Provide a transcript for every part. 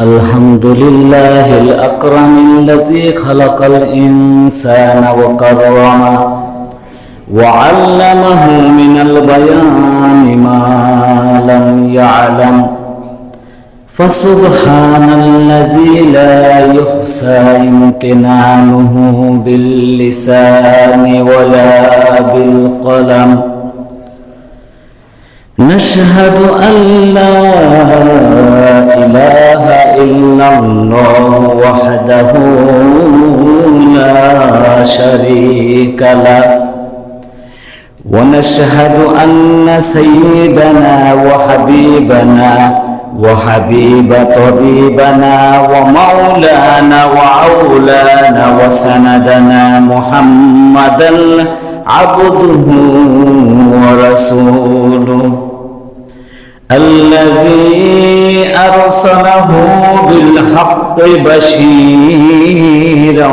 الحمد لله الأكرم الذي خلق الإنسان وكرمه وعلمه من البيان ما لم يعلم فسبحان الذي لا يحصى امتنانه باللسان ولا بالقلم نشهد أن لا إله إلا الله وحده لا شريك له ونشهد أن سيدنا وحبيبنا وحبيب طبيبنا ومولانا وعولانا وسندنا محمدا عبده ورسوله الذي أرسله بالحق بشيرا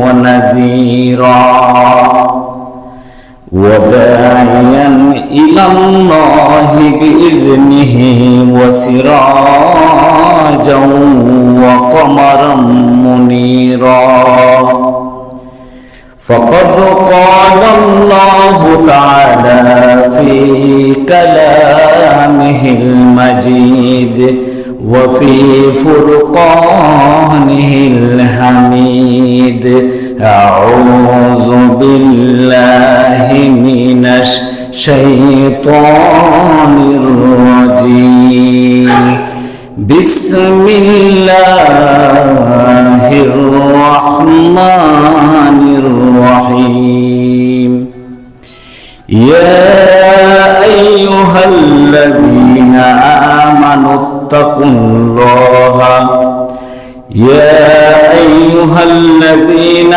ونذيرا وداعيا إلى الله بإذنه وسراجا وقمرا منيرا فقد قال الله تعالى في كلامه المجيد وفي فرقانه الحميد أعوذ بالله من الشيطان الرجيم بسم الله الرحمن الرحيم يا أيها الذين آمنوا اتقوا الله يا أيها الذين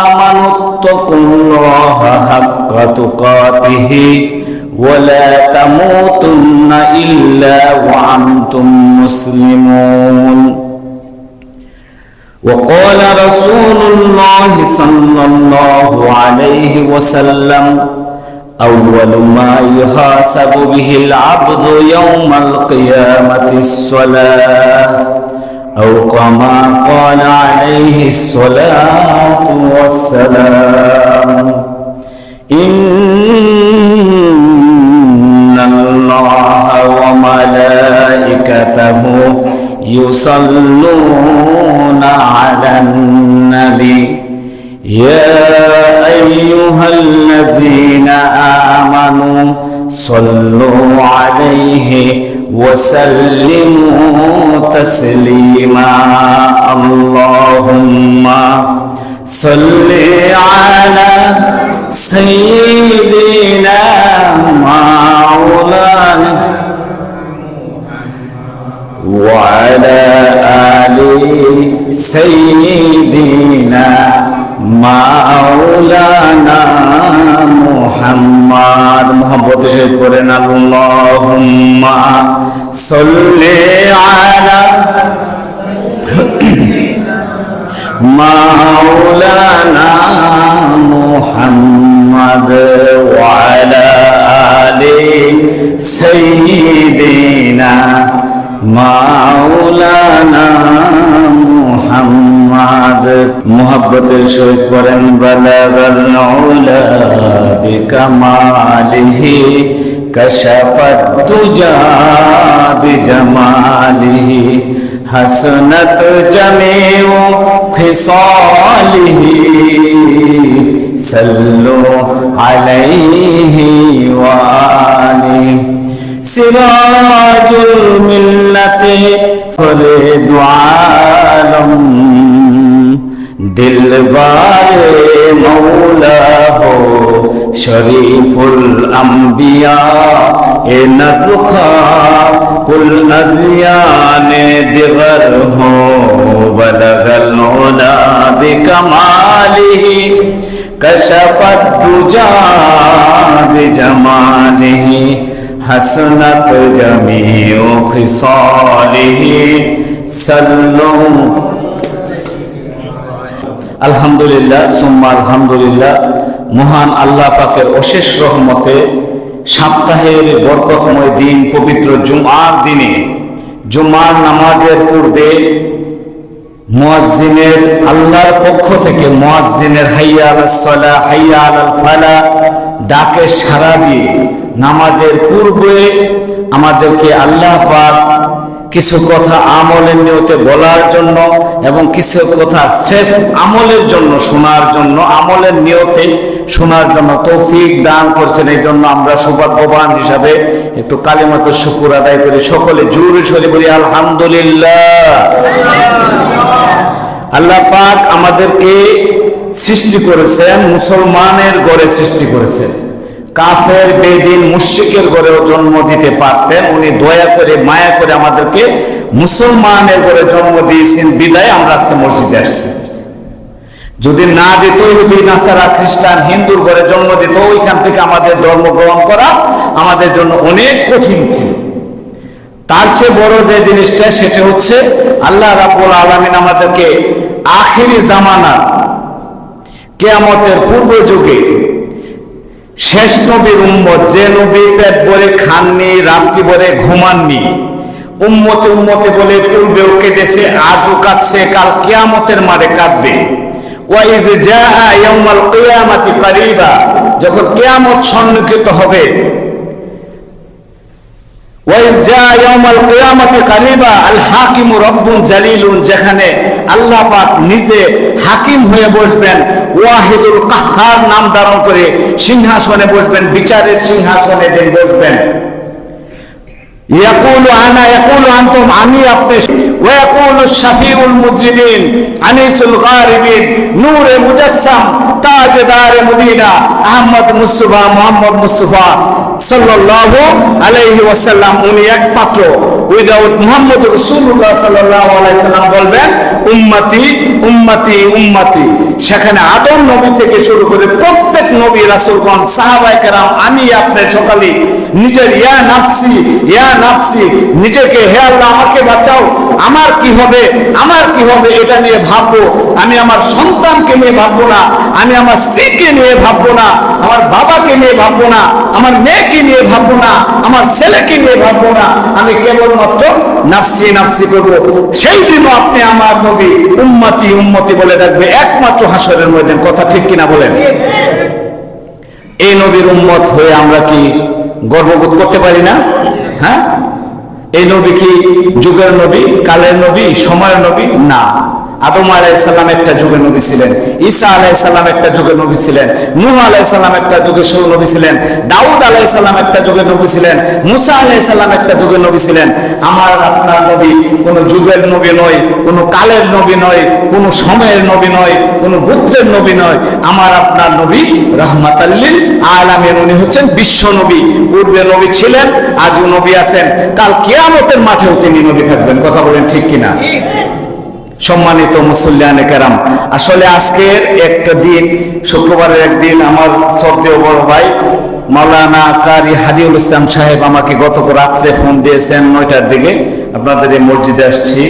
آمنوا اتقوا الله حق تقاته ولا تموتن إلا وأنتم مسلمون وقال رسول الله صلى الله عليه وسلم أول ما يحاسب به العبد يوم القيامة الصلاة أو كما قال عليه الصلاة والسلام إن الله وملائكته يصلون على النبي يا أيها الذين آمنوا صلوا عليه وسلموا تسليما اللهم صل على سيدنا مولانا وعلى آل سيدنا مولانا محمد محبت شهید করেন اللهم صل على مولانا محمد وعلى آل سيدنا مولانا محمد محبت شهید করেন بلغ العلا بكماله كشف الدجى بجماله حسنت جميع خصاله صلوا عليه وآله سراج الملة فريد عالم दिलबार मौला हो शरीफुल अंबिया ए नज़ुखा कुल अज़ियान दिगर हो बलगल उला बिकमालिही कशफत दुजा बिजमालिही हसनत जमीउ खिसालिही सल्लु আলহামদুলিল্লাহ সুম্মা আলহামদুলিল্লাহ। মহান আল্লাহ পাকের অশেষ রহমতে সপ্তাহের বরকতময় দিন পবিত্র জুমআর দিনে জুমার নামাজের পূর্বে মুয়াজ্জিনের আল্লাহর পক্ষ থেকে মুয়াজ্জিনের হাইয়া আলাস সালাহ হাইয়া আলাল ফালাহ ডাকে সাড়া দিয়ে নামাজের পূর্বে আমাদেরকে আল্লাহ পাক কিছু কথা আমলের নিয়তে বলার জন্য এবং কিছু কথা সির্ফ আমলের জন্য শোনার জন্য, আমলের নিয়তে শোনার জন্য তৌফিক দান করছেন। এই জন্য আমরা সৌভাগ্যবান হিসাবে একটু কালিমাতুশ শুকর আদায় করি। সকলে জোরে সোরে বলি আলহামদুলিল্লাহ। আল্লাহ পাক আমাদেরকে সৃষ্টি করেছেন, মুসলমানের ঘরে সৃষ্টি করেছেন। কাফের বেদিন মুশরিকের ঘরেও জন্ম দিতে পারতেন, উনি দয়া করে মায়া করে আমাদেরকে মুসলমানের ঘরে জন্ম দিয়েছেন বিদায় আমরা আজকে মসজিদে আসছি। যদি না দিত ইহুদি নাসারা খ্রিস্টান হিন্দুর ঘরে জন্ম দিত, ওইখান থেকে আমাদের ধর্ম গ্রহণ করা আমাদের জন্য অনেক কঠিন ছিল। তার চেয়ে বড় যে জিনিসটা সেটা হচ্ছে আল্লাহ রাব্বুল আলামিন আমাদেরকে আখিরি জামানা কিয়ামতের পূর্ব যুগে শেষ নবীর উম্মত, যে নবী পেট ভরে খাননি, রাত্রি ভরে ঘুমাননি, উম্মতে উম্মতে বলে পূর্বেও কেটেছে, আজও কাটছে, কাল কিয়ামতের মাঠে কাটবে। ওয়াইজ জাআ ইয়াউমাল কিয়ামাতি কারিবা, যখন কিয়ামত সন্নিহিত হবে, ওয়াইজ জাআ ইয়াউমাল কিয়ামাতি কারিবা আল হাকিমু রাব্বুন জালিলুন, যেখানে আল্লাহ পাক নিজে হাকিম হয়ে বসবেন, ওয়াহিদুল কাহ্হার নাম ধারণ করে সিংহাসনে বসবেন, বিচারের সিংহাসনে বসবেন। ইয়াকুলু আনা ইয়াকুলু আনতুম, আমি আপনি, ওয়া ইয়াকুলু শাফিউল মুজরিমিন আনিসুল গারিবিন নূরে মুজাসসাম তাজদারে মদিনা আহমদ মুস্তাফা মুহাম্মদ মুস্তাফা সাল্লাল্লাহু আলাইহি ওয়াসাল্লাম, উনি একমাত্র। উইদাউট মুহাম্মদ রাসূলুল্লাহ সাল্লাল্লাহু আলাইহি সাল্লাম বলবেন উম্মতি উম্মতি উম্মতি। সেখানে আদম নবী থেকে শুরু করে প্রত্যেক নবী রাসূলগণ সাহাবায়ে কেরাম আমি আপনি সকালে নিজের ইয়া নাফসি ইয়া নাফসি, নিজেকে হে আল্লাহ আমাকে বাঁচাও, আমার কি হবে আমার কি হবে এটা নিয়ে ভাববো। আমি আমার সন্তানকে নিয়ে ভাববো না, আমি আমার স্ত্রীকে নিয়ে ভাববো না, আমার বাবাকে নিয়ে ভাববো না, আমার মেয়েকে নিয়ে ভাববো না, আমার ছেলেকে নিয়ে ভাববো না, আমি কেবলমাত্র নাফসি নাফসি করবো। সেই দিনও আপনি আমার নবী উম্মতি উম্মতি বলে ডাকবে একমাত্র হাসরের ময়দান। কথা ঠিক কিনা বলেন? এই নবীর উম্মত হয়ে আমরা কি গর্ববোধ করতে পারি না? হ্যাঁ, এই নবী কি যুগের নবী, কালের নবী, সময়ের নবী? না। আদম আলাইহিস সালাম একটা যুগের নবী ছিলেন, ঈসা আলাইহিস সালাম একটা যুগের নবী ছিলেন, নূহ আলাইহিস সালাম একটা যুগের নবী ছিলেন, দাউদ আলাইহিস সালাম একটা যুগের নবী ছিলেন, মুসা আলাইহিস সালাম একটা যুগের নবী ছিলেন। আমার আপনার নবী কোন যুগের নবী নয়, কোন কালের নবী নয়, কোন সময়ের নবী নয়, কোন গোত্রের নবী নয়। আমার আপনার নবী রাহমাতাল লিল আলামিন, উনি হচ্ছেন বিশ্ব নবী। পূর্বে নবী ছিলেন, আজও নবী আছেন, কাল কিয়ামতের মাঠেও তিনি নবী থাকবেন। কথা বলেন ঠিক কিনা? সম্মানিত মুসল্লিয়ানে কেরাম, আসলে আজকের একটা দিন, শুক্রবারের একদিন, আমার শ্রদ্ধেয় বড় ভাই মাওলানা কারি হাদিউল ইসলাম সাহেব আমাকে গত রাত্রে ফোন দিয়েছেন 9টার দিকে, আপনাদের এই মসজিদে আসছি।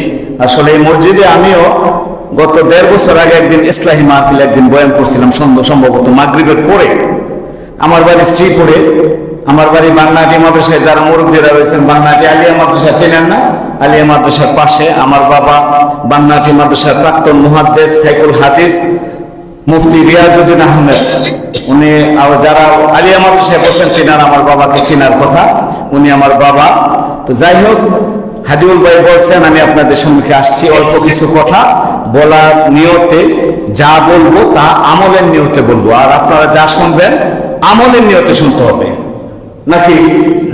আসলে এই মসজিদে আমিও গত 1.5 বছর আগে একদিন ইসলাহি মাহফিল একদিন বয়ান করছিলাম, সম্ভবত মাগরিবের পরে। আমার বাড়ি শ্রীপুরে, আমার বাড়ি বাংলাটি মাদ্রাসায়, যারা মুরব্বীরা রয়েছেন বাংলাটি আলিয়া মাদ্রাসা চেনেন না, আলিয়া মাদ্রাসার পাশে। আমার বাবা বাংলাটি মাদ্রাসার প্রাক্তন মুহাদ্দিস সাইকুল হাদিস মুফতি রিয়াজউদ্দিন আহমেদ, উনি যারা আলিয়া মাদ্রাসায় বসেন চিনার আমার বাবাকে চিনার কথা, উনি আমার বাবা। তো যাই হোক, হাদিউল ভাই বলছেন আমি আপনাদের সম্মুখে আসছি অল্প কিছু কথা বলার নিয়তে, যা বলবো তা আমলের নিয়তে বলবো, আর আপনারা যা শুনবেন আমলের নিয়তে শুনতে হবে, নাকি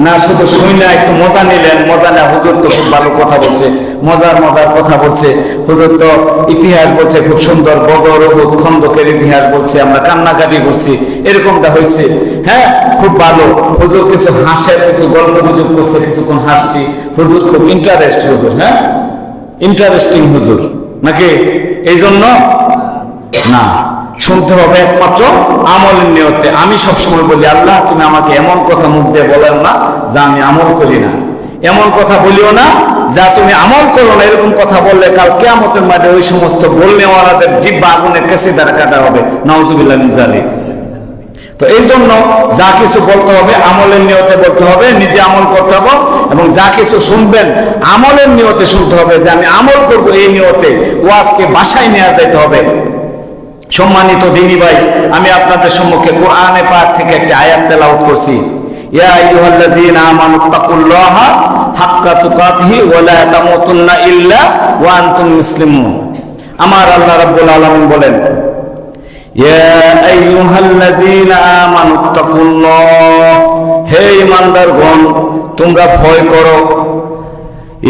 না শুধু শুনে একটু মজা নিলেন, মজা না। হুজুর তো খুব ভালো কথা বলছে, মজার মজার কথা বলছে, হুজুর তো ইতিহাস বলছে খুব সুন্দর, বদর উহুদ খন্দকের ইতিহাস বলছে, আমরা কান্নাকাটি করছি, এরকমটা হয়েছে। হ্যাঁ, খুব ভালো। হুজুর কিছু হাসের, কিছু গল্প গুজব করছে, কিছুক্ষণ হাসছি। হুজুর খুব ইন্টারেস্ট হুজুর, হ্যাঁ ইন্টারেস্টিং হুজুর, নাকি? এই জন্য না, শুনতে হবে একমাত্র আমলের নিয়তে। আমি সবসময় বলি, আল্লাহ তুমি আমাকে এমন কথা মুখ দিয়ে বলেন না যা আমি আমল করি না, এমন কথা বলিও না যা তুমি আমল করো না। এরকম কথা বললে কাল কিয়ামতের মাঠে ওই সমস্ত বলনেওয়ালাদের জিহ্বা আগুনের কাছে দ্বারা কাটা হবে। নাউজুবিল্লাহ মিন যালিক। তো এই জন্য যা কিছু বলতে হবে আমলের নিয়তে বলতে হবে, নিজে আমল করতে হবে, এবং যা কিছু শুনবেন আমলের নিয়তে শুনতে হবে, যে আমি আমল করব এই নিয়তে। ওয়াজকে বাসায় নিয়ে যেতে হবে। সম্মানিত দিনী ভাই, আমি আপনাদের সম্মুখে কোরআনে পাক থেকে একটা আয়াত তেলাওয়াত করছি। ইয়া আইয়ুহাল্লাযীনা আমানুত্তাকুল্লাহা হাক্কা তুকাতিহি ওয়া লা তামুতুন্না ইল্লা ওয়া আনতুম মুসলিমুন। আমার আল্লাহ রাব্বুল আলামিন বলেন, ইয়া আইয়ুহাল্লাযীনা আমানুত্তাকুল্লাহ, হে ঈমানদারগণ তোমরা ভয় করো।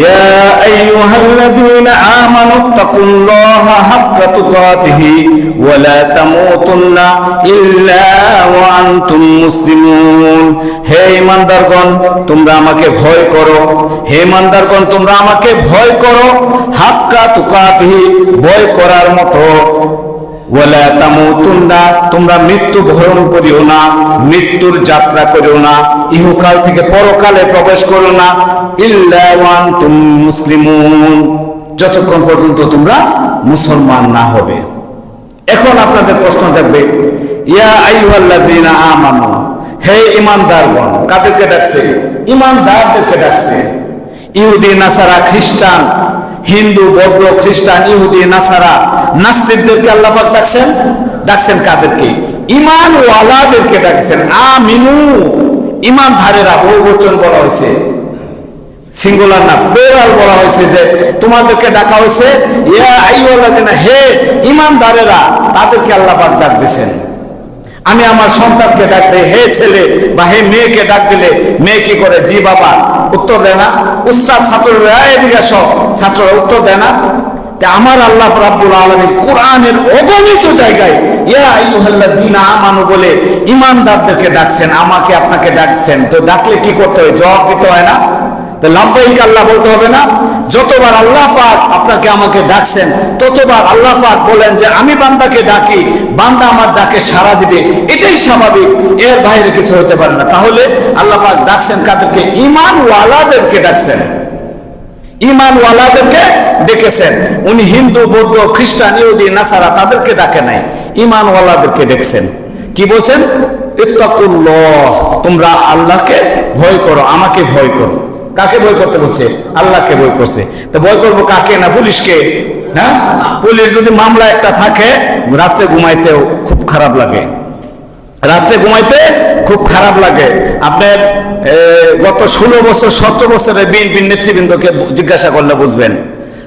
ইয়া আইয়ুহাল্লাযীনা আমানুত্তাকুল্লাহা হাক্কা তুকাতিহি ওয়া লা তামুতুন্না ইল্লা ওয়া আনতুম মুসলিমুন। হে ঈমানদারগণ তোমরা আমাকে ভয় করো, হে ঈমানদারগণ তোমরা আমাকে ভয় করো, হাক্কা তুকাতিহি ভয় করার মতো, ওয়ালা তামুতুন্না তোমরা মৃত্যু বরণ করিও না, মৃত্যুর যাত্রা করিও না, ইহকাল থেকে পরকালে প্রবেশ করো না, ইল্লা ওয়া আনতুম মুসলিমুন, যতক্ষণ পর্যন্ত তোমরা মুসলমান না হবে। এখন আপনাদের প্রশ্ন থাকবে, ইয়া আইয়ুহাল্লাযীনা আমানু, হে ঈমানদারগণ, কাদেরকে ডাকছে? ঈমানদারদেরকে ডাকছে। ইহুদি নাসারা খ্রিস্টান, হিন্দু বৌদ্ধ খ্রিস্টান ইহুদি নাসারা নাস্তিকদেরকে আল্লাহ পাক ডাকছেন। ডাকছেন কাদেরকে? ঈমান ওয়ালাদেরকে ডাকছেন। আমিনু, ঈমানদারেরা, বহুবচন বলা হয়েছে, সিঙ্গুলার না প্লুরাল বলা হয়েছে, যে তোমাদেরকে ডাকা হয়েছে ইয়া আইয়ুহাল্লাযীনা, হে ঈমানদারেরা, তাদেরকে আল্লাহ পাক ডাক দিবেন। আমি আমার সন্তানকে ডাকলে, হে ছেলে বা হে মেয়েকে ডাক দিলে মেয়ে কি করে? জি বাবা উত্তর দেয় না। উস্তাদ ছাত্ররা এদিকে সব ছাত্ররা উত্তর দেয় না। আমার আল্লাহ রাব্বুল আলামিন কোরআনের অগণিত জায়গায় ইয়া আইয়ুহাল্লাযীনা আমানু বলে ঈমানদারদেরকে ডাকছেন, আমাকে আপনাকে ডাকছেন। তো ডাকলে কি করতে হয়? জবাব দিতে হয় না? তো লাব্বাইক আল্লাহ বলতে হবে না? যতবার আল্লাহ পাক আপনাকে আমাকে ডাকছেন ততবার আল্লাহ পাক বলেন যে আমি বান্দাকে ডাকি, বান্দা আমার ডাকে সাড়া দিবে, এটাই স্বাভাবিক, এর বাইরে কিছু হতে পারে না। তাহলে আল্লাহ পাক ডাকছেন কাদেরকে? ঈমান ওয়ালাদেরকে ডাকছেন, ঈমান ওয়ালাদেরকে ডেকেছেন। উনি হিন্দু বৌদ্ধ খ্রিস্টান ইহুদি নাসারা তাদেরকে ডাকে নাই, ঈমান ওয়ালাদেরকে ডেকেছেন। কি বলছেন? ইত্তাকুল্লাহ, তোমরা আল্লাহকে ভয় করো, আমাকে ভয় করো। কাকে ভয় করতে বলছে? আল্লাহকে ভয় করছে। তো ভয় করবো কাকে? না পুলিশকে। হ্যাঁ, পুলিশ যদি মামলা একটা থাকে, রাত্রে ঘুমাইতেও খুব খারাপ লাগে, রাত্রে ঘুমাইতে খুব খারাপ লাগে। আপনার গত 16 বছর 17 বছরের বিএনপি নেতৃবৃন্দকে জিজ্ঞাসা করলে বুঝবেন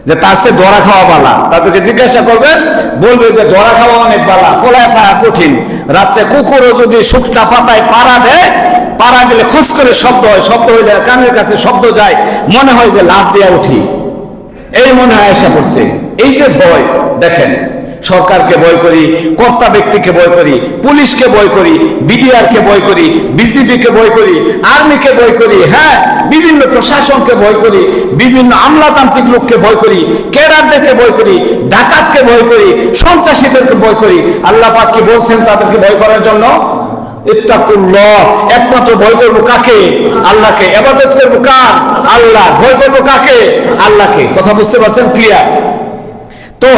যে তার চেয়ে ধরা খাওয়া বালা। তাদেরকে জিজ্ঞাসা করবেন, বলবে যে ধরা খাওয়া অনেক বালা, পলায় থাকা কঠিন। রাত্রে কুকুরও যদি শুকনা পাতায় পাড়া দেয়, পাড়া দিলে খোঁজ করে শব্দ হয়, শব্দ হইলে কানের কাছে শব্দ যায়, মনে হয় যে লাফ দিয়া উঠি, এই মনে হয় এসে পড়ছে। এই যে ভয়, দেখেন সরকারকে ভয় করি, কর্তা ব্যক্তিকে ভয় করি, পুলিশকে ভয় করি, বিডিআরকে ভয় করি, বিজিবিকে ভয় করি, আর্মিকে ভয় করি, হ্যাঁ বিভিন্ন প্রশাসনকে ভয় করি, বিভিন্ন আমলাতান্ত্রিক লোককে ভয় করি, ক্যাডারদেরকে ভয় করি, ডাকাতকে ভয় করি, সন্ত্রাসীদেরকে ভয় করি। আল্লাহ পাক কি বলছেন তাদেরকে ভয় করার জন্য? ইত্তাকুল্লাহ, একমাত্র ভয় করবো কাকে? আল্লাহকে। ইবাদত করবো কার? আল্লাহ। ভয় করবো কাকে? আল্লাহকে। কথা বুঝতে পারছেন? ক্লিয়ার? তো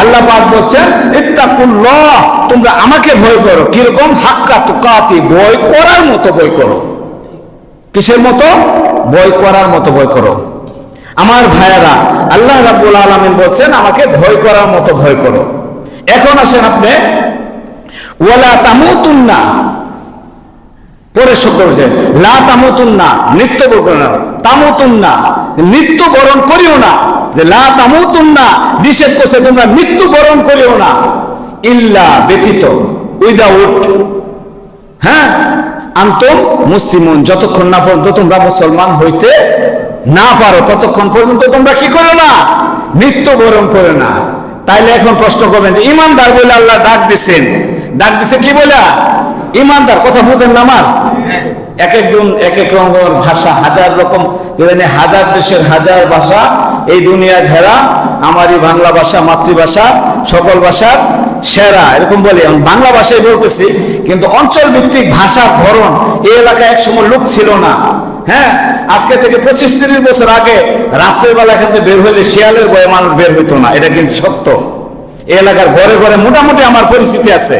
আল্লাহ পাক বলছেন ইত্তাকুল্লাহ, তোমরা আমাকে ভয় করো। কিরকম? হাক্কা তুকাতি, ভয় করার মতো ভয় করো। কিসের মতো? ভয় করার মতো ভয় করো। আমার ভাইয়েরা, আল্লাহ রাব্বুল আলামিন বলছেন আমাকে ভয় করার মতো ভয় করো। এখন আসেন আপনি ওয়ালা তামুতুন্না, পরে শব্দ বলছেন লা তামুতুন্না, মৃত্যুবরণ না, তামুতুন্না মৃত্যুবরণ করিও না। যে লা তামুতুন্না নিষেধ করছে, তোমরা মৃত্যুবরণ করিও না, ইল্লা ব্যতীত, উইদাউট, হ্যাঁ আনতুম মুসলিমুন, যতক্ষণ না পর্যন্ত তোমরা মুসলমান হইতে না পারো ততক্ষণ পর্যন্ত তোমরা কি করো না? মৃত্যুবরণ করো না। তাইলে এখন প্রশ্ন করবেন যে ঈমানদার বলে আল্লাহ ডাক দিচ্ছেন, ডাক দিচ্ছে কি বলে? ঈমানদার। কথা বুঝেন না আমার? এক একজন এক এক রকম ভাষা, হাজার রকম, হাজার দেশের হাজার ভাষা, এই দুনিয়া ঘেরা। আমারই বাংলা ভাষা মাতৃভাষা, সকল ভাষার সেরা, এরকম বলি। বাংলা ভাষায় বলতেছি, কিন্তু অঞ্চল ভিত্তিক ভাষার ধরন এই এলাকায় এক সময় লোক ছিল না। হ্যাঁ, আজকে থেকে 25-30 বছর আগে রাত্রের বেলা এখান থেকে বের হইলে শিয়ালের ভয়ে মানুষ বের হইতো না, এটা কিন্তু সত্য। এই এলাকার ঘরে ঘরে মোটামুটি আমার পরিচিতি আছে।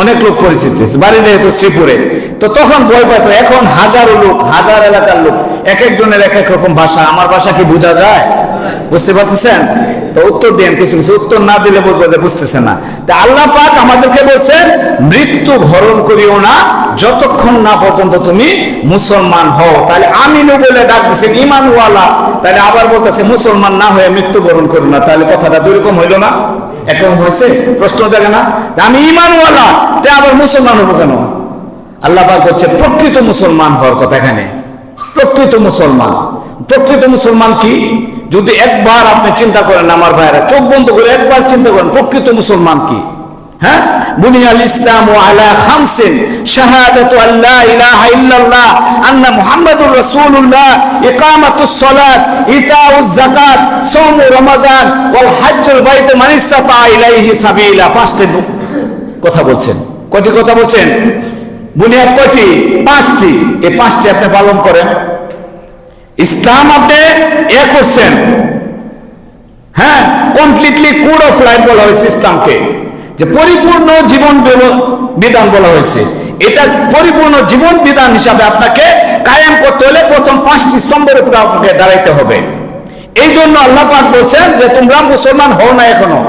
অনেক লোক পরিচিত, বাড়ি যেহেতু শ্রীপুরে, তো তখন ভয় পেত। এখন হাজারো লোক, হাজার এলাকার লোক, এক একজনের এক এক রকম ভাষা। আমার ভাষা কি বোঝা যায়? বুঝতে পারতেছেন? তো উত্তর দেন, কিছু কিছু উত্তর না দিলে বুঝবো যে বুঝতেছে না। তা আল্লাহ পাক আমাদেরকে বলছেন মৃত্যু বরণ করিও না যতক্ষণ না পর্যন্ত তুমি মুসলমান হও। তাহলে আমিনু বলে ডাক দিচ্ছেন ইমানওয়ালা, তাহলে আবার বলতেছে মুসলমান না হয়ে মৃত্যু বরণ করো না। তাহলে কথাটা দুরকম হইল না? একরকম হয়েছে? প্রশ্ন জাগে না? আমি ইমানওয়ালা, তে আবার মুসলমান হবো কেন? আল্লাহ পাক বলছে প্রকৃত মুসলমান হওয়ার কথা এখানে। প্রকৃত মুসলমান, প্রকৃত মুসলমান কি? যদি একবার আপনি চিন্তা করেন আমার ভাইরা, চোখ বন্ধ করে একবার চিন্তা করেন প্রকৃত মুসলমান কি। হ্যাঁ, বুনিয়াল ইসলামু আলা খামসিন, শাহাদাতু আল্লা ইলাহা ইল্লাল্লাহ আন্না মুহাম্মাদুর রাসূলুল্লাহ, ইকামাতুস সালাত, ইতাউজ যাকাত, সাওমু রমাজান ওয়াল হজ্জুল বাইত মান ইসতাতা ইলাইহি সাবিলা। পাঁচটি কথা বলছেন। কয়টি কথা বলছেন? বুনিয়াদ কয়টি? পাঁচটি। এই পাঁচটি আপনি পালন করেন, ইসলাম আপনি এ করছেন। হ্যাঁ, কমপ্লিটলি কোড অফ লাইফ বলা হয়েছে ইসলামকে, যে পরিপূর্ণ জীবন বিধান বলা হয়েছে। এটা পরিপূর্ণ জীবন বিধান হিসাবে আপনাকে কায়েম করতে হলে প্রথম পাঁচটি স্তম্ভের উপরে আপনাকে দাঁড়াইতে হবে। এই জন্য আল্লাহ পাক বলছেন যে তোমরা মুসলমান হও না এখনো।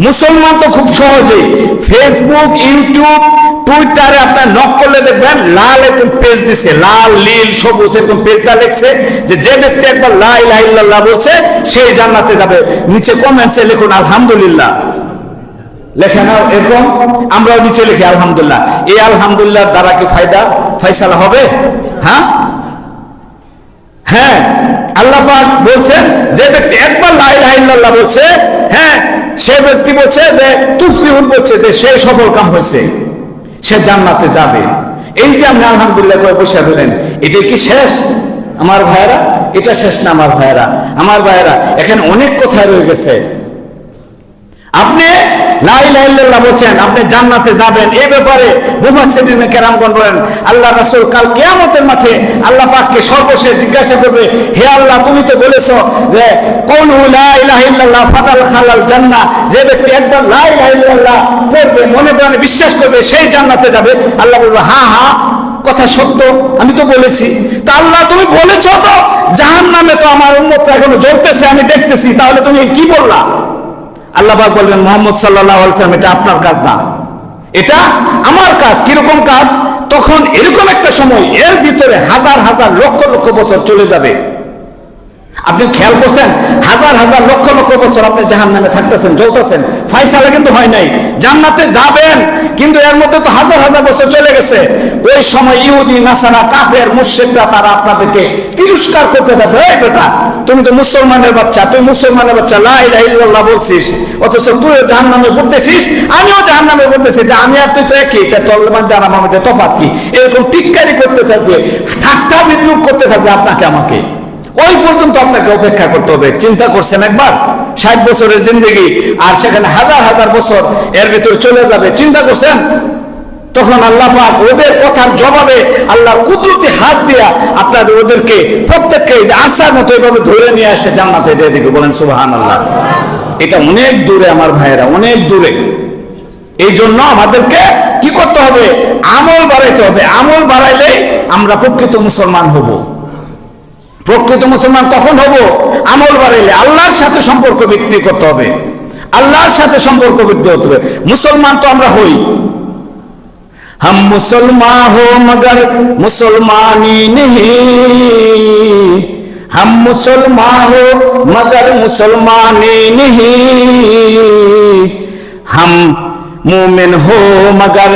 মুসলমান তো খুব সহজেই ফেসবুক, ইউটিউব, টুইটারে আপনার নক করলে দেখবেন লাল এরকম পেজ দিচ্ছে, লাল নীল সবুজ এরকম পেজটা লিখছে যে ব্যক্তি একবার লা ইলাহা ইল্লাল্লাহ বলছে সেই জান্নাতে যাবে। নিচে কমেন্টসে লিখুন আলহামদুলিল্লাহ, লেখে না এরকম? আমরাও নিচে লিখি আলহামদুলিল্লাহ। এই আলহামদুলিল্লাহ দ্বারা কি ফয়সালা হবে? হ্যাঁ হ্যাঁ, আল্লাহ পাক বলছেন যে ব্যক্তি একবার লা ইলাহা ইল্লাল্লাহ বলছে, হ্যাঁ, সে ব্যক্তি বলছে যে তুফলিহুন, বলছে যে সে সফল কাম হয়েছে, সে জান্নাতে যাবে। এই যে আপনি আলহামদুলিল্লাহ করে বসে দিলেন, এটা কি শেষ আমার ভাইয়েরা? এটা শেষ না আমার ভাইয়েরা। আমার ভাইয়েরা এখানে অনেক কথা রয়ে গেছে। আপনি লা ইলাহা ইল্লাল্লাহ বলছেন, আপনি জান্নাতে যাবেন, এই ব্যাপারে মুফাসসিরিন কেরামগণ বলেন আল্লাহ রাসূল কাল কিয়ামতের মাঠে আল্লাহ পাককে সর্বশেষ জিজ্ঞাসা করবে, হে আল্লাহ তুমি তো বলেছো যে কওলু লা ইলাহা ইল্লাল্লাহ ফাদাল খালাল জান্নাহ, যে ব্যক্তি একবার লা ইলাহা ইল্লাল্লাহ পড়বে, মনে প্রাণে বিশ্বাস করবে, সেই জান্নাতে যাবে। আল্লাহ বলবে হ্যাঁ হ্যাঁ কথা সত্য, আমি তো বলেছি। তা আল্লাহ তুমি বলেছো তো জাহান্নামে তো আমার উম্মতরা এখনো জ্বলতেছে, আমি দেখতেছি, তাহলে তুমি কি বললা? আল্লাহ পাক বলবেন মুহাম্মদ সাল্লাল্লাহু আলাইহি ওয়াসাল্লাম এটা আপনার কাজ না, এটা আমার কাজ। কিরকম কাজ? তখন এরকম একটা সময় এর ভিতরে হাজার হাজার লক্ষ লক্ষ বছর চলে যাবে। আপনি খেয়াল করছেন হাজার হাজার লক্ষ লক্ষ বছর আপনি জাহান্নামে থাকতেছেন, জ্বলতেছেন, ফয়সালা কিন্তু হয় নাই। জান্নাতে যাবেন, কিন্তু এর মধ্যে তো হাজার হাজার বছর চলে গেছে। ওই সময় ইহুদি, নাসারা, কাফের, মুশরিকরা তারা আপনাদেরকে তিরস্কার করতে থাকবে, এই বেটা তুমি তো মুসলমানের বাচ্চা, তুই মুসলমানের বাচ্চা, লা ইলাহা ইল্লাল্লাহ বলছিস, অথচ তুই জাহান্নামে পড়তেছিস, আমিও জাহান্নামে পড়তেছি, আমি আর তুই তো একই, তোর মধ্যে আর আমার মধ্যে তফাৎ কি? এরকম টিটকারি করতে থাকবে, ঠাট্টা বিদ্রুপ করতে থাকবে আপনাকে আমাকে। ওই পর্যন্ত আপনাকে অপেক্ষা করতে হবে। চিন্তা করছেন একবার 60 বছরের জিন্দেগি, আর সেখানে হাজার হাজার বছর এর ভিতরে চলে যাবে, চিন্তা করছেন? তখন আল্লাহ পাক ওদের কথার জবাবে আল্লাহ কুদরতি হাত দিয়া আপনাদের ওদেরকে প্রত্যেককে আশার মতো এভাবে ধরে নিয়ে আসে জান্নাতে দিয়ে দিবে। বলেন সুবহানাল্লাহ। এটা অনেক দূরে আমার ভাইয়েরা, অনেক দূরে। এই জন্য আমাদেরকে কি করতে হবে? আমল বাড়াইতে হবে। আমল বাড়াইলেই আমরা প্রকৃত মুসলমান হব। প্রকৃত মুসলমান কখন হব? আমল বাড়াইলে। আল্লাহর সাথে সম্পর্ক বৃদ্ধি করতে হবে, আল্লাহর সাথে সম্পর্ক বৃদ্ধি হতে হবে। মুসলমান তো আমরা হই, हम मुसलमान हो मगर मुसलमानी नहीं, हम मुसलमान हो मगर मुसलमानी नहीं, हम मोमिन हो मगर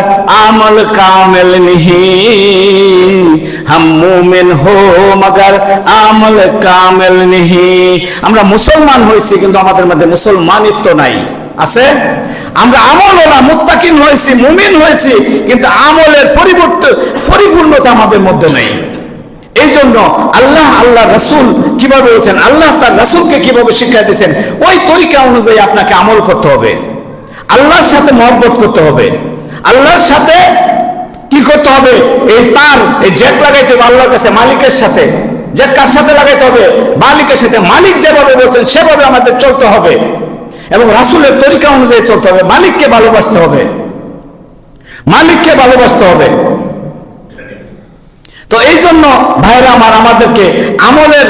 आमल कामिल नहीं, हम मोमिन हो मगर আমল কামিল नहीं। আমরা মুসলমান হইছি কিন্তু আমাদের মধ্যে মুসলমানিত্ব নাই, আছে? আমরা আমলওয়ালা মুত্তাকিন হয়েছি, মুমিন হয়েছি, কিন্তু আমলের পরিপূর্ণতা আমাদের মধ্যে নেই। এই জন্য আল্লাহ রাসূল কিভাবে বলছেন, আল্লাহ তার রাসূলকে কিভাবে শিক্ষা দিয়েছেন, ওই তরিকা অনুযায়ী আপনাকে আমল করতে হবে। আল্লাহর সাথে মহব্বত করতে হবে, আল্লাহর সাথে কি করতে হবে? এই জেট লাগাইতে হবে আল্লাহর কাছে, মালিকের সাথে। জেট কার সাথে লাগাইতে হবে? মালিকের সাথে। মালিক যেভাবে বলছেন সেভাবে আমাদের চলতে হবে এবং রাসূলের তরিকা অনুযায়ী চলতে হবে। মালিককে ভালোবাসতে হবে। মালিককে ভালোবাসতে হবে। তো এই জন্য ভাইরা আমার, আমাদেরকে আমলের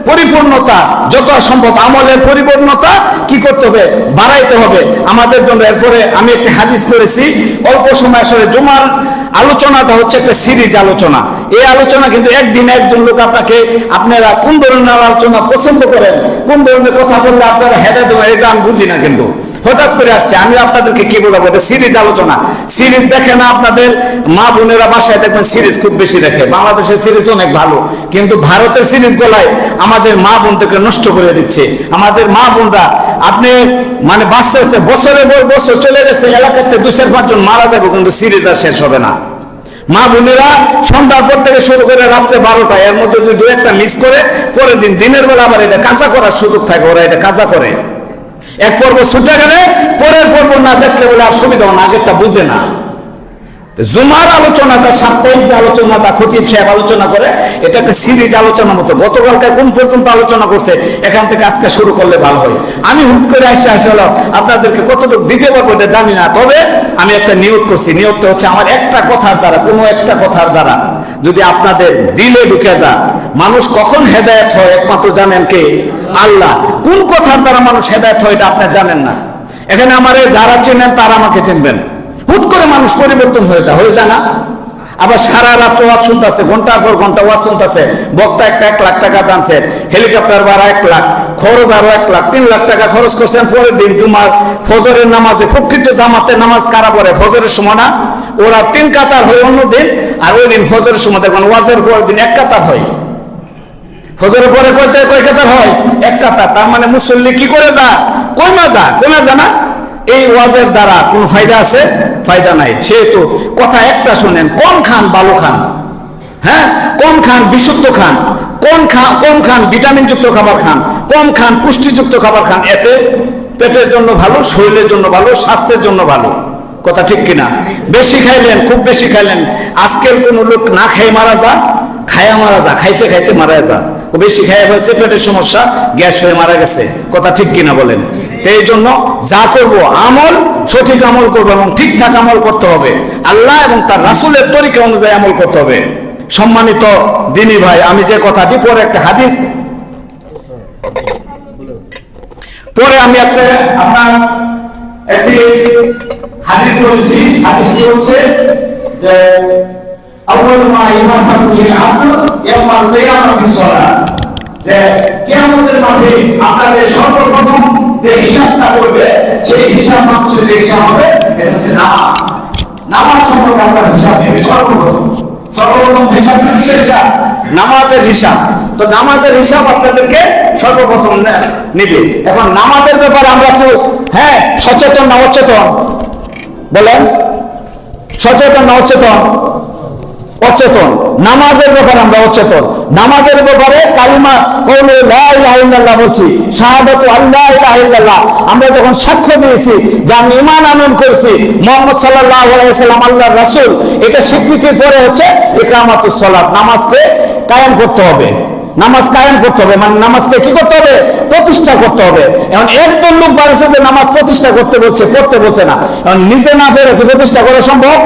পরিপূর্ণতা, যত সম্ভব আমলের পরিপূর্ণতা কি করতে হবে, বাড়াইতে হবে আমাদের জন্য। এরপরে আমি একটা হাদিস করেছি অল্প সময়, আসলে জুমার আলোচনাটা হচ্ছে একটা সিরিজ আলোচনা। এই আলোচনা কিন্তু একদিন একজন লোক আপনারা কোন ধরনের আলোচনা পছন্দ করেন, কোন ধরনের কথা বললে আপনারা হেদায়েত দেবেন, এটা আমি বুঝি না। কিন্তু হঠাৎ করে আসছে, আমি আপনাদেরকে কি বলবো, এটা সিরিজ আলোচনা। সিরিজ দেখে না আপনাদের মা বোনেরা, বাসায় দেখবেন সিরিজ খুব বেশি দেখে। বাংলাদেশের সিরিজ অনেক ভালো, কিন্তু ভারতের সিরিজ গুলায় আমাদের মা বোনদেরকে নষ্ট করে দিচ্ছে। আমাদের মা বোনরা আপনি মানে বাঁচতেছে, বছরের পর বছর চলে গেছে, এলাকাতে 2-4-5 জন মারা যাবে, কিন্তু সিরিজ আর শেষ হবে না। মা বোনেরা সন্ধ্যার পর থেকে শুরু করে রাত্রে 12টা, এর মধ্যে যদি 2-1টা মিস করে, পরের দিনের বেলা আবার এটা কাজা করার সুযোগ থাকে, ওরা এটা কাজা করে। এক পর্ব ছুটে গেলে পরের পর্ব না দেখলে বলে আর সুবিধা না, আগেরটা বুঝে না। জুমার আলোচনাটা, সাপ্তাহিক যে আলোচনাটা খতিব সাহেব আলোচনা করে, এটা একটা সিরিজ আলোচনার মতো। গতকালকে কোন পর্যন্ত আলোচনা করছে, এখান থেকে আজকে শুরু করলে ভালো হয়। আমি হুট করে আসলে আপনাদেরকে কতটুকু দিতে পারবো এটা জানি না, তবে আমি একটা নিয়ত করছি। নিয়তটা হচ্ছে আমার একটা কথার দ্বারা, কোনো একটা কথার দ্বারা যদি আপনাদের দিলে ঢুকে যায়, মানুষ কখন হেদায়েত হয় একমাত্র জানেন কে? আল্লাহ। কোন কথার দ্বারা মানুষ হেদায়েত হয় এটা আপনি জানেন না। এখানে আমারে যারা চেনেন তারা আমাকে চিনবেন। হুট করে মানুষ পরিবর্তন হয়ে যায় না? আবার সারা রাত ওয়াজ শুনতেছে, ঘন্টার পর ঘন্টা ওয়াজ শুনতেছে। বক্তা একটা 1 লাখ টাকা দানছে, হেলিকপ্টার ভাড়া 1 লাখ, খরচ আরো 1 লাখ, 3 লাখ টাকা খরচ করছেন। পরের দিন তোমার ফজরের নামাজে, প্রকৃত জামাতের নামাজ কারা পড়ে? ফজরের সময় না? ওরা 3 কাতার হয় অন্য দিন, আর ওই দিন ফজরের সময় দেখবেন ওয়াজের পরের দিন 1 কাতার হয়। ফজরের পরে কয় কাতার হয়? 1 কাতার। তার মানে মুসল্লি কি করে যা? কমে যা না? এই ওয়াজের দ্বারা কোন ফায়দা আছে? ফায়দা নাই। সেহেতু কথা একটা শুনেন, কম খান ভালো খান, হ্যাঁ, কম খান বিশুদ্ধ খান, কম খান ভিটামিনযুক্ত খাবার খান, কম খান পুষ্টিযুক্ত খাবার খান। এতে পেটের জন্য ভালো, শরীরের জন্য ভালো, স্বাস্থ্যের জন্য ভালো। কথা ঠিক কিনা? বেশি খাইলেন, খুব বেশি খাইলেন। আজকের কোন লোক না খেয়ে মারা যায়, খায়া মারা যায়, খাইতে খাইতে মারা যায়। বেশি খাইয়া ফেলছে, পেটের সমস্যা, গ্যাস হয়ে মারা গেছে। কথা ঠিক কিনা বলেন? এই জন্য যা করব আমল, সঠিক আমল করবো এবং ঠিকঠাক আমল করতে হবে। আল্লাহ এবং তার রাসূলের তরিকা অনুযায়ী আমল করতে হবে। সম্মানিত দিনী ভাই, আমি যে কথাটি পরে একটা হাদিস, পরে আমি আপনার একটি হাদিস বলেছি। হাদিসটি হচ্ছে যে আউয়ালু মা ইউহাসাবু বিল আবদ ইয়াউমাল কিয়ামাতিস সালাত, যে কিয়ামতের মাঠে আপনাদের সর্বপ্রথম যে হিসাবটা করবে, সেই হিসাব মানুষের যে হিসাব হবে, এটা হচ্ছে নামাজ। নামাজ সম্পর্কে আপনারা হিসাব নেবে সর্বপ্রথম হিসাব হিসাব নামাজের হিসাব। তো নামাজের হিসাব আপনাদেরকে সর্বপ্রথম নেবে। এখন নামাজের ব্যাপারে আমরা তো সচেতন না অচেতন? বলেন, সচেতন না অচেতন? অচেতন। নামাজের ব্যাপারে আমরা অচেতন। নামাজের ব্যাপারে কালিমা কওলে লা ইলাহা ইল্লাল্লাহ বলছি, শাহাদাতু আল্লা ইলাহা ইল্লাল্লাহ, আমরা যখন সাক্ষ্য দিয়েছি যে আমি ঈমান আনয়ন করেছি মুহাম্মদ সাল্লাল্লাহু আলাইহি ওয়াসাল্লাম আল্লাহর রাসূল, এটা স্বীকৃতির পরে হচ্ছে ইকামাতুস সালাত, নামাজকে কায়েম করতে হবে। নামাজ কায়েম করতে হবে মানে নামাজকে কি করতে হবে? প্রতিষ্ঠা করতে হবে। এখন একদম লোক বলেছে যে নামাজ প্রতিষ্ঠা করতে বলছে, পড়তে বলছে না। এখন নিজে না পেরে কি প্রতিষ্ঠা করা সম্ভব?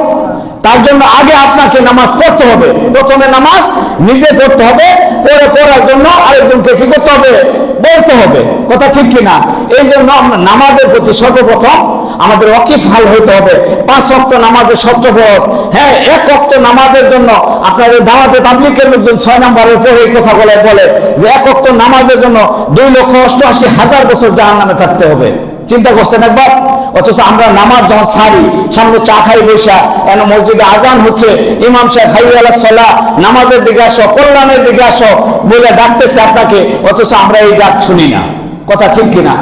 তার জন্য আগে আপনাকে নামাজ পড়তে হবে। প্রথমে নামাজ নিজে পড়তে হবে, পরে পড়ার জন্য আরেকজনকে কি করতে হবে? বলতে হবে। কথা ঠিক কিনা? এই জন্য আমরা নামাজের প্রতি সর্বপ্রথম আমাদের ওয়াকিফ হাল হইতে হবে। 5 ওয়াক্ত নামাজের শর্ত ফরজ। 1 ওয়াক্ত নামাজের জন্য আপনাদের দাওয়াতে তাবলীগের লোকজন 6 নম্বরের পরে এই কথা বলে যে 1 ওয়াক্ত নামাজের জন্য 2,88,000 বছর জাহান্নামে থাকতে হবে। চিন্তা করছেন একবার? অথচ আমরা নামাজ যখন ছাড়ি, সামনে চা খাই বৈশা, কেন মসজিদে আজান হচ্ছে, ইমাম সাহেব হাইয়া আলাস সালাহ, নামাজের দিকে আসো, কল্যাণের দিকে আসো বলে ডাকতেছে আপনাকে, অথচ আমরা এই ডাক শুনি না। কথা ঠিক কিনা?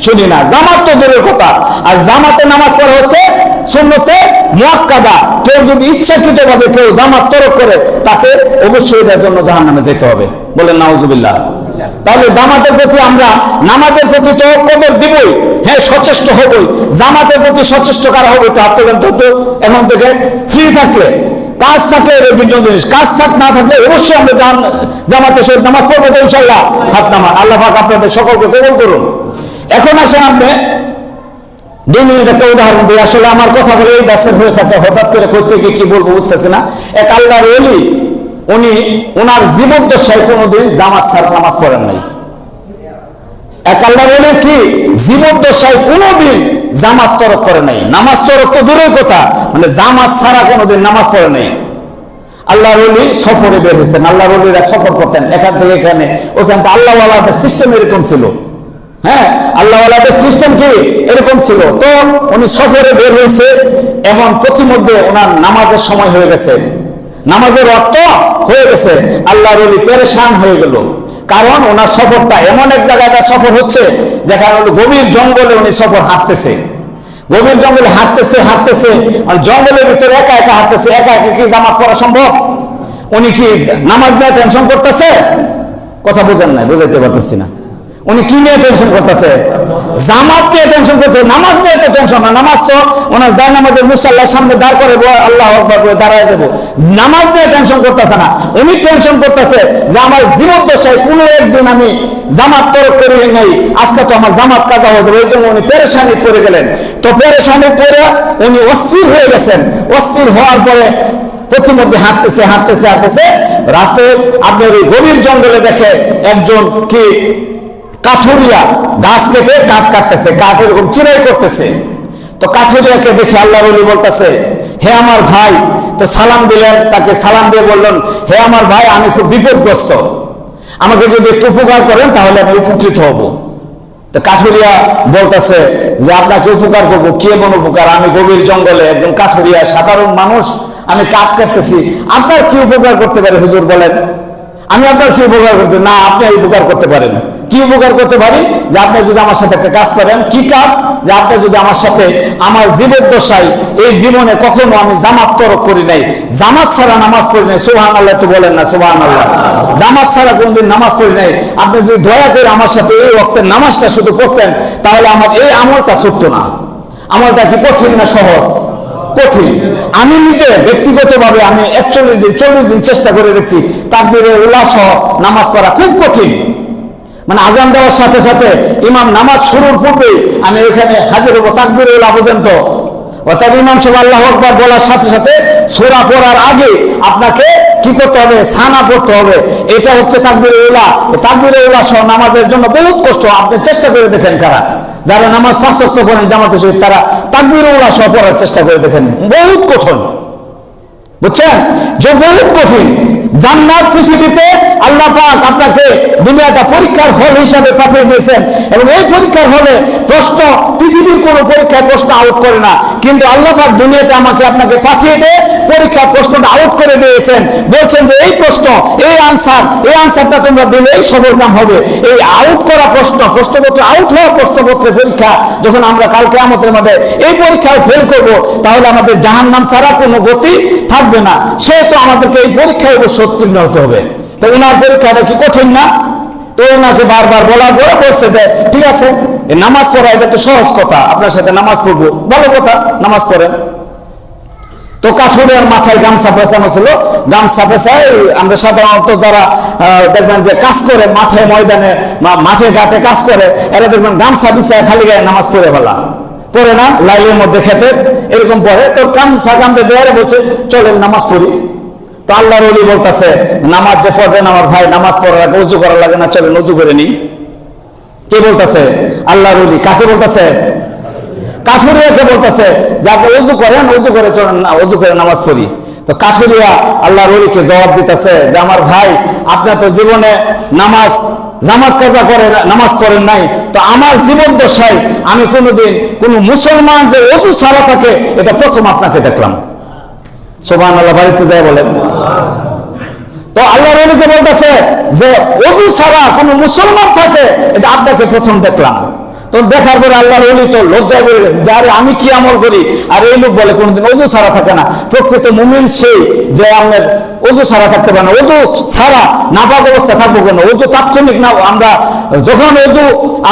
শুনি না। জামাত তো দূরের কথা, আর জামাতে নামাজ পড়া হচ্ছে সুন্নতে মুআক্কাদা। কেউ যদি ইচ্ছাকৃত ভাবে কেউ জামাত তরক করে, তাকে অবশ্যই এর জন্য জাহান্নামে যেতে হবে। বলেন নাউজুবিল্লাহ। তাহলে জামাতের প্রতি আমরা, নামাজের প্রতি তো কদর দিবই, সচেষ্ট হবই। জামাতের প্রতি সচেষ্ট কারা হবে? তো আপনাদের তো এখন থেকে ফ্রি থাকলে, কাজ থাকলে বিভিন্ন জিনিস, কাজ না থাকলে অবশ্যই আমরা জামাতে সে নামাজ পড়বো তো ইনশাআল্লাহ। হাত নামান। আল্লাহ পাক আপনাদের সকলকে কবুল করুন। এখন আসেন আপনি 2 মিনিট একটা উদাহরণ দিই, আসলে আমার কথা বলে এই দাসের হয়ে থাকে, হঠাৎ করে কইতে গিয়ে কি বলবো বুঝতেছি না। এক আল্লাহর ওলি, উনি ওনার জীবদ্দশায় কোনোদিন জামাত ছাড়া নামাজ পড়েন নাই। এক আল্লাহর ওলি কি জীবদ্দশায় কোনোদিন জামাত তরক করে নাই। নামাজ তরক তো দূরের কথা, মানে জামাত ছাড়া কোনোদিন নামাজ পড়ে নাই। আল্লাহর ওলি সফরে বের হয়েছেন, আল্লাহর ওলিরা সফর করতেন এখান থেকে এখানে, ওখান থেকে আল্লাহ ওয়ালাদের সিস্টেম এরকম ছিল। হ্যাঁ, আল্লাহ ওয়ালাদের সিস্টেম কি এরকম ছিল। তো উনি সফরে বের হয়েছে, এমন প্রতিমধ্যে ওনার নামাজের সময় হয়ে গেছে, নামাজের অর্থ হয়ে গেছে। আল্লাহর ওলি পেরেশান হয়ে গেল, কারণ ওনার সফরটা এমন এক জায়গায় সফর হচ্ছে যেখানে গভীর জঙ্গলে উনি সফর হাঁটতেছে, গভীর জঙ্গলে হাঁটতেছে আর জঙ্গলের ভিতরে একা একা হাঁটতেছে। একা একা কি জামাত পড়া সম্ভব? উনি কি নামাজ নিয়ে টেনশন করতেছে? কথা বোঝেন না, বুঝাইতে পারতেছি না। উনি কি নিয়ে টেনশন করতেছে? জামাত নিয়ে টেনশন করছে, নামাজ নিয়ে তো টেনশন না। নামাজ তো ওনার যায় নামাজের মুসাল্লার সামনে দাঁড় করে আল্লাহু আকবার করে দাঁড়ায় যাবো, নামাজ নিয়ে টেনশন করতেছে না। উনি টেনশন করতেছে যে আমার জীবদ্দশায় কোনো একদিন আমি জামাত তরক করি নাই, আজকে তো আমার জামাত কাজা হয়ে যাবে। এই জন্য উনি পেরেশানি পড়ে গেলেন। তো পেরেশানি পড়ে উনি অস্থির হয়ে গেছেন। অস্থির হওয়ার পরে প্রতিমধ্যে হাঁটতেছে রাস্তায় আপনার ওই গভীর জঙ্গলে দেখে একজন কি কাঠুরিয়া গাছ কেটে কাঠ কাটতেছে, কাঠ এরকম চিরাই করতেছে। তো কাঠুরিয়াকে দেখে আল্লাহর ওলি বলতেছে, হে আমার ভাই। তো সালাম দিলেন, তাকে সালাম দিয়ে বললেন, হে আমার ভাই, আমি খুব বিপদগ্রস্ত, আমাকে যদি একটু উপকার করেন তাহলে আমি উপকৃত হব। তো কাঠুরিয়া বলতেছে যে আপনাকে উপকার করবো, কি এমন উপকার? আমি গভীর জঙ্গলে একজন কাঠুরিয়া সাধারণ মানুষ, আমি কাঠ কাটতেছি, আপনার কি উপকার করতে পারে হুজুর বলেন? আমি আপনার কি উপকার করতে? না, আপনি উপকার করতে পারেন। কি উপকার করতে পারি? যে আপনি যদি আমার সাথে একটা কাজ করেন। কি কাজ? যে আপনি যদি আমার সাথে আমার জীবদ্দশায় এই জীবনে কখনো আমি জামাত তরক করি নাই, জামাত ছাড়া নামাজ পড়ি নাই। সুবহানাল্লাহ তো বলেন না, সুবহানাল্লাহ। জামাত ছাড়া কোনদিন নামাজ পড়ি নাই, আপনি যদি দয়া করে আমার সাথে এই ওয়াক্তের নামাজটা শুধু পড়তেন, তাহলে আমার এই আমলটা ছুটতো না। আমলটা কি কঠিন না সহজ? কঠিন। আমি নিজে ব্যক্তিগতভাবে আমি 40 দিন চেষ্টা করে দেখছি, তাকবীরে উলা সহ নামাজ পড়া খুব কঠিন। মানে আজান দেওয়ার সাথে সাথে ইমাম নামাজ শুরুর পূর্বেই আমি ওখানে হাজির হবো, তাকবীরে উলা পর্যন্ত। অর্থাৎ ইমাম সাহেব আল্লাহু আকবার বলার সাথে সাথে সূরা পড়ার আগে আপনাকে কি করতে হবে? সানা পড়তে হবে। এটা হচ্ছে তাকবীরে উলা। তাকবীরে উলা সহ নামাজের জন্য বহুত কষ্ট। আপনি চেষ্টা করে দেখেন, কারা যারা নামাজ 5 ওয়াক্ত পড়েন জামাতে সহিত, তারা তাকবীরে উলা সহ পড়ার চেষ্টা করে দেখেন, বহুত কঠিন। বুঝছেন যে বহুত কঠিন। জান্নাত পৃথিবীতে আল্লাহ পাক আপনাকে দুনিয়াটা পরীক্ষার হল হিসাবে পাঠিয়ে দিয়েছেন, এবং এই পরীক্ষার হলে প্রশ্ন পৃথিবীর কোন পরীক্ষায় প্রশ্ন আউট করে না, কিন্তু আল্লাহ পাক দুনিয়াতে আমাকে আপনাকে পাঠিয়ে দিয়ে পরীক্ষার প্রশ্নটা আউট করে দিয়েছেন। বলছেন যে এই প্রশ্ন, এই আনসারটা তোমরা দিলেই সফল কাম হবে। এই আউট করা প্রশ্নপত্র আউট হওয়া প্রশ্নপত্রের পরীক্ষা যখন আমরা কাল কিয়ামতের মাঠে এই পরীক্ষায় ফেল করব, তাহলে আমাদের জাহান্নাম ছাড়া কোনো গতি থাকবে না। সেহেতু আমাদেরকে এই পরীক্ষায় অবশ্যই উত্তীর্ণ হতে হবে। তো ওনার পরীক্ষাটা কি কঠিন না? তো ওনাকে বারবার বলার পরে বলছে যে ঠিক আছে, নামাজ পড়া এটা তো সহজ কথা, আপনার সাথে নামাজ পড়বো, ভালো কথা, নামাজ পড়েন। তো কাঠুরিয়ার মাথায় গামছা পেঁচানো ছিল। গামছা পেঁচায় আমরা সাধারণত যারা দেখবেন যে কাজ করে মাঠে ময়দানে মাঠে ঘাটে কাজ করে, এরা দেখবেন গামছা বিছায় খালি গায়ে নামাজ পড়ে ফেলা, পড়ে না, লাইলের মধ্যে খেতে এরকম পড়ে। তো গামছা গামতে দেয়ারে বলছে চলেন নামাজ পড়ি। তো আল্লাহর ওলি বলতেছে, নামাজ যে পড়বেন আমার ভাই, নামাজ পড়ার আগে উজু করা লাগে না, চলেন উজু করে নি। কে বলতেছে? আল্লাহর ওলি। কাকে বলতেছে? কাঠুরিয়াকে বলতেছে যে আপনি উজু করেন, উজু করে চলেন, উজু করে নামাজ পড়ি। তো কাঠুরিয়া আল্লাহর ওলিকে জবাব দিতেছে যে আমার ভাই, আপনি তো জীবনে নামাজ জামাত কাজা করে নামাজ পড়েন নাই, তো আমার জীবদ্দশায় আমি কোনোদিন কোন মুসলমান যে ওযু ছাড়া থাকে এটা প্রথম আপনাকে দেখলাম। সুবহানাল্লাহ, বাড়িতে যায় বলেন। তো আল্লাহর ওলিকে বলতেছে যে ওযু ছাড়া কোন মুসলমান থাকে এটা আপনাকে প্রথম দেখলাম। তো দেখার পরে আল্লাহর ওলি তো লজ্জায় পড়ে গেছে, যে আরে আমি কি আমল করি আর এই লোক বলে কোনোদিন ওযু ছাড়া থাকে না। প্রকৃত মুমিন সেই যে আমাদের ওযু ছাড়া থাকতে পারে না। ওযু ছাড়া নাপাক অবস্থা থাকবো কেন? ওযু তাৎক্ষণিক না, আমরা যখন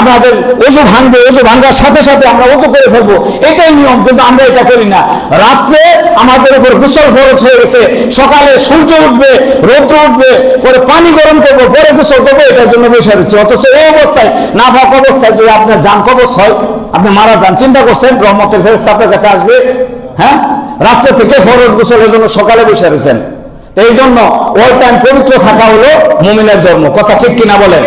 আমাদের ওযু ভাঙবে, ওযু ভাঙার সাথে সাথে আমরা ওযু করে ফেলবো, এটাই নিয়ম, কিন্তু আমরা এটা করি না। রাত্রে আমাদের উপর গোসল ফরজ হয়ে গেছে, সকালে সূর্য উঠবে, রৌদ্র উঠবে, পরে পানি গরম করবো, পরে গোসল করবো, এটার জন্য বসে রয়েছে। অথচ এই অবস্থায় নাপাক অবস্থায় যদি আপনার জান কবজ হয়, আপনি মারা যান, চিন্তা করছেন রহমতের ফেরেশতা আপনার কাছে আসবে? হ্যাঁ, রাত্রে থেকে ফরজ গোসলের জন্য সকালে বসে রয়েছেন। এই জন্য ওই টাইম পবিত্র থাকা হলো মুমিনের ধর্ম। কথা ঠিক কিনা বলেন?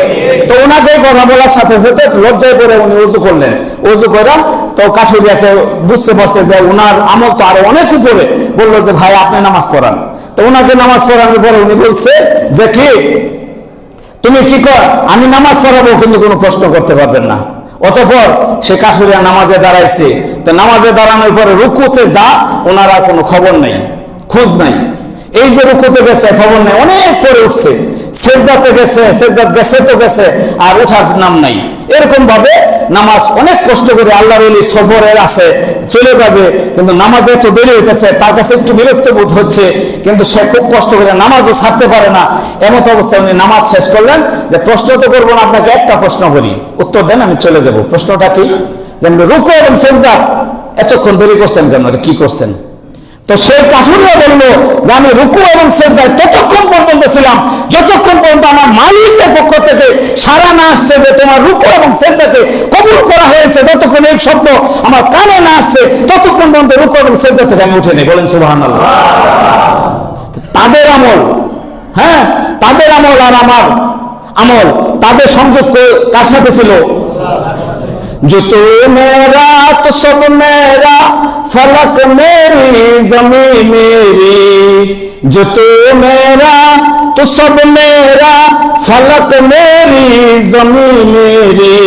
তো ওনাকে কথা বলার সাথে সাথে লজ্জায় করে উনি উজু করলেন। উজু করে তো কাঠুরিয়াকে বুঝতে পারছে যে ওনার আমল তো আরো অনেক উপরে, বললো যে ভাই আপনি নামাজ পড়ান। তো ওনাকে নামাজ পড়ানোর পরে উনি বলছে যে কি তুমি কি কর, আমি নামাজ পড়াবো কিন্তু কোনো প্রশ্ন করতে পারবেন না। অতঃপর সে কাঠুরিয়া নামাজে দাঁড়াইছে। তো নামাজে দাঁড়ানোর পরে রুকুতে যা ওনার আর কোনো খবর নেই, খোঁজ নাই। এই যে রুকুতে গেছে খবর নেই, অনেক পরে উঠছে, সেজদাতে গেছে, সেজদাত গেছে তো গেছে, আর ওঠার নাম নাই। এরকম ভাবে নামাজ অনেক কষ্ট করে আল্লাহর ওলি সফরের আছে চলে যাবে, কিন্তু নামাজে তো দেরি হইতেছে, তার কাছে একটু বিরক্ত বোধ হচ্ছে, কিন্তু সে খুব কষ্ট করে নামাজও ছাড়তে পারে না। এমত অবস্থায় উনি নামাজ শেষ করলেন যে প্রশ্ন তো করবো না, আপনাকে একটা প্রশ্ন করি, উত্তর দেন, আমি চলে যাব। প্রশ্নটা কি? যেন রুকু এবং সেজদা এতক্ষণ দেরি করছেন কেন, কি করছেন? তো সেই কাঠুরিয়া বলল যে আমি রুকু এবং সেজদায় ততক্ষণ পর্যন্ত ছিলাম যতক্ষণ পর্যন্ত আমার মালিকের পক্ষ থেকে সাড়া না আসছে যে তোমার রুকু এবং সেজদাকে কবুল করা হয়েছে, ততক্ষণ এই শব্দ আমার কানে না আসছে, ততক্ষণ পর্যন্ত রুকু এবং সেজদা থেকে আমি উঠে নেই। বলেন সুবহানাল্লাহ। তাদের আমল, হ্যাঁ, তাদের আমল আর আমার আমল, তাদের সংযোগ কার সাথে ছিল? जो तू मेरा तो सब मेरा, फलक मेरी जमीन मेरी, जो तू मेरा तो सब मेरा, फलक मेरी जमीन मेरी,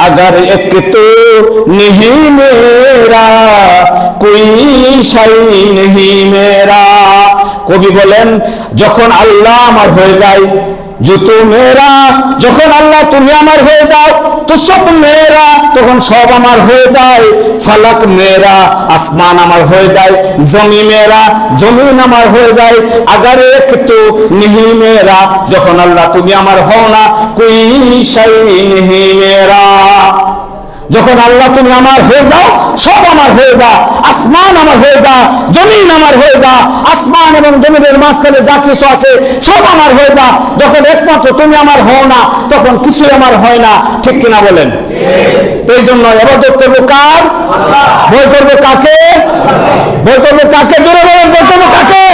अगर एक तो नहीं मेरा कोई शै नहीं मेरा। কবি বলেন যখন আল্লাহ আমার হয়ে যায়, যত মেরা, যখন আল্লাহ তুমি আমার হয়ে যাও, তো সব মেরা, তখন সব আমার হয়ে যায়। ফালাক মেরা, আসমান আমার হয়ে যায়। জমি মেরা, জমিন আমার হয়ে যায়। আগার এক তো নিহি মেরা, যখন আল্লাহ তুমি আমার হও না, কোই শাই নিহি মেরা। যখন আল্লাহ তুমি আমার হয়ে যাও, সব আমার হয়ে যা, আসমান আমার হয়ে যা, জমিন আমার হয়ে যা, আসমান এবং জমিনের মাঝখানে যা কিছু আছে সব আমার হয়ে যা। যখন একমাত্র তুমি আমার হও না, তখন কিছুই আমার হয় না। ঠিক কিনা বলেন? এই জন্য ইবাদত করবো কার? ভয় করবো কাকে? ভয় করবো কাকে? জোরে বলেন, ভয় করবো কাকে?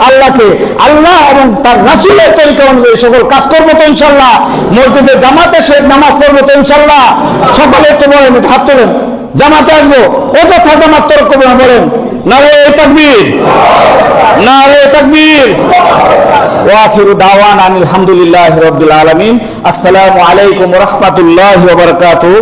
আল্লাহকে। আল্লাহ এবং তার রাসূলের তরিকা অনুযায়ী সকল কাজ করবো তো ইনশাআল্লাহ। মসজিদে জামাতে শহীদ নামাজ পড়বো তো ইনশাআল্লাহ। সকলে একটু বলেন, হাত তোলেন, জামাতে আসবো, অযথা জামাত তরক করবো না। বলেন নারে তাকবীর, নারে তাকবীর। ওয়া আখিরু দাওয়ানা আলহামদুলিল্লাহি রাব্বিল আলামিন। আসসালামু আলাইকুম ওয়া রাহমাতুল্লাহি ওয়া বারাকাতুহু।